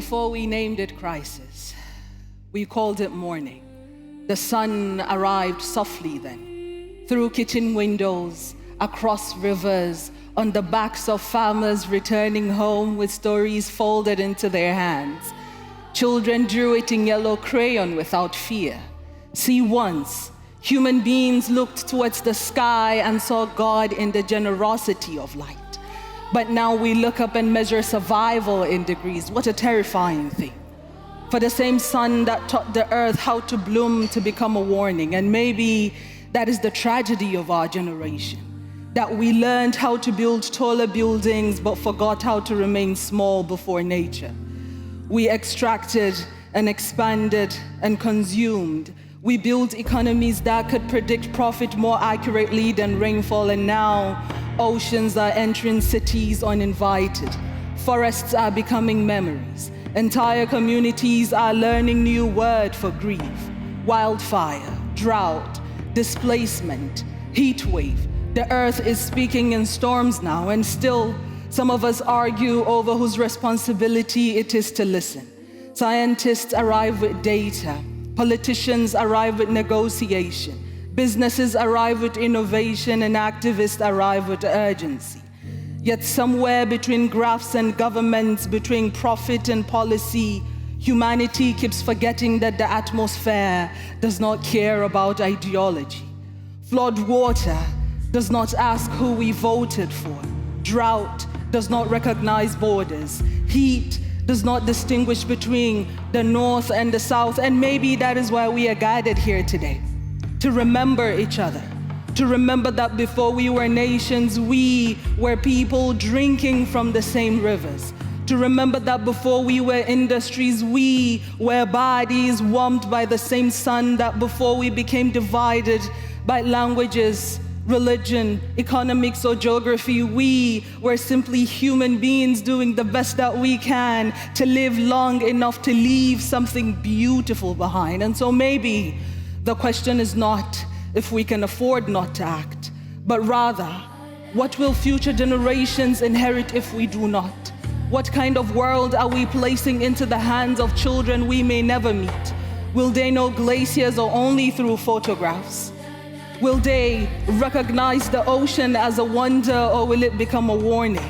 Before we named it crisis, we called it morning. The sun arrived softly then, through kitchen windows, across rivers, on the backs of farmers returning home with stories folded into their hands. Children drew it in yellow crayon without fear. See, once, human beings looked towards the sky and saw God in the generosity of light. But now we look up and measure survival in degrees. What a terrifying thing. For the same sun that taught the earth how to bloom to become a warning. And maybe that is the tragedy of our generation, that we learned how to build taller buildings but forgot how to remain small before nature. We extracted and expanded and consumed. We built economies that could predict profit more accurately than rainfall, and now oceans are entering cities uninvited. Forests are becoming memories. Entire communities are learning new words for grief. Wildfire, drought, displacement, heat wave. The earth is speaking in storms now, and still some of us argue over whose responsibility it is to listen. Scientists arrive with data. Politicians arrive with negotiation. Businesses arrive with innovation, and activists arrive with urgency. Yet somewhere between graphs and governments, between profit and policy, humanity keeps forgetting that the atmosphere does not care about ideology. Flood water does not ask who we voted for. Drought does not recognize borders. Heat does not distinguish between the North and the South. And maybe that is why we are gathered here today, to remember each other, to remember that before we were nations, we were people drinking from the same rivers, to remember that before we were industries, we were bodies warmed by the same sun, that before we became divided by languages, religion, economics, or geography, we were simply human beings doing the best that we can to live long enough to leave something beautiful behind. And so maybe the question is not if we can afford not to act, but rather, what will future generations inherit if we do not? What kind of world are we placing into the hands of children we may never meet? Will they know glaciers or only through photographs? Will they recognize the ocean as a wonder, or will it become a warning?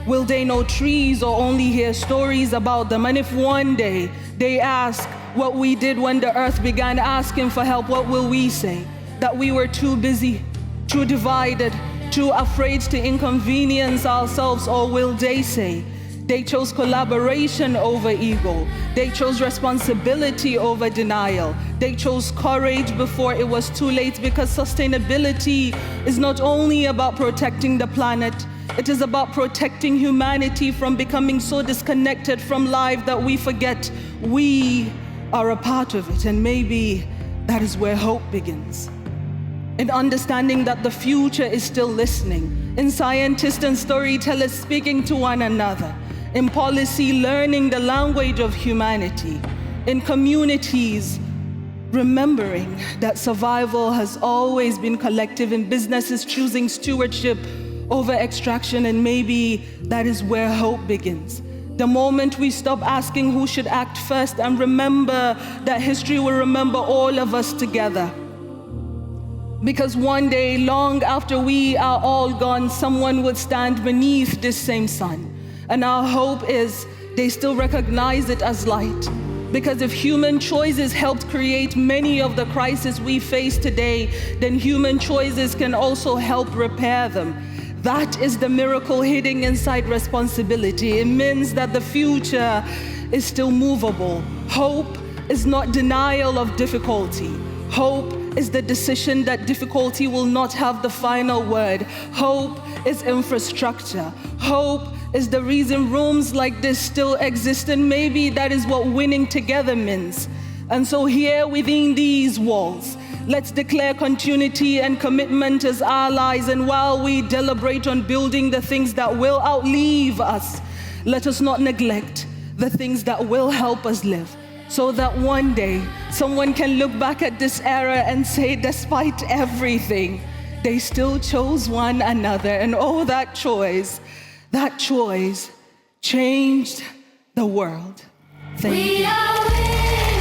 Will they know trees or only hear stories about them? And if one day they ask what we did when the earth began asking for help, what will we say? That we were too busy, too divided, too afraid to inconvenience ourselves? Or will they say they chose collaboration over ego? They chose responsibility over denial. They chose courage before it was too late, because sustainability is not only about protecting the planet, it is about protecting humanity from becoming so disconnected from life that we forget we are a part of it. And maybe that is where hope begins. In understanding that the future is still listening, in scientists and storytellers speaking to one another, in policy learning the language of humanity, in communities remembering that survival has always been collective, in businesses choosing stewardship over extraction. And maybe that is where hope begins. The moment we stop asking who should act first and remember that history will remember all of us together. Because one day, long after we are all gone, someone would stand beneath this same sun. And our hope is they still recognize it as light. Because if human choices helped create many of the crises we face today, then human choices can also help repair them. That is the miracle hidden inside responsibility. It means that the future is still movable. Hope is not denial of difficulty. Hope is the decision that difficulty will not have the final word. Hope is infrastructure. Hope is the reason rooms like this still exist, and maybe that is what winning together means. And so here within these walls, let's declare continuity and commitment as allies, and while we deliberate on building the things that will outlive us, let us not neglect the things that will help us live, so that one day someone can look back at this era and say, despite everything, they still chose one another. And oh, that choice changed the world. Thank you. We are winning.